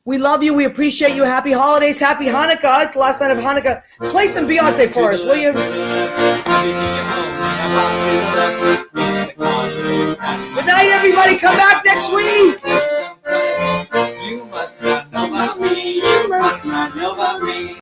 We love you. We appreciate you. Happy holidays. Happy Hanukkah. It's the last night of Hanukkah. Play some Beyonce for us, will you? Good night, everybody. Come back next week. You must not know about me. You must not know about me.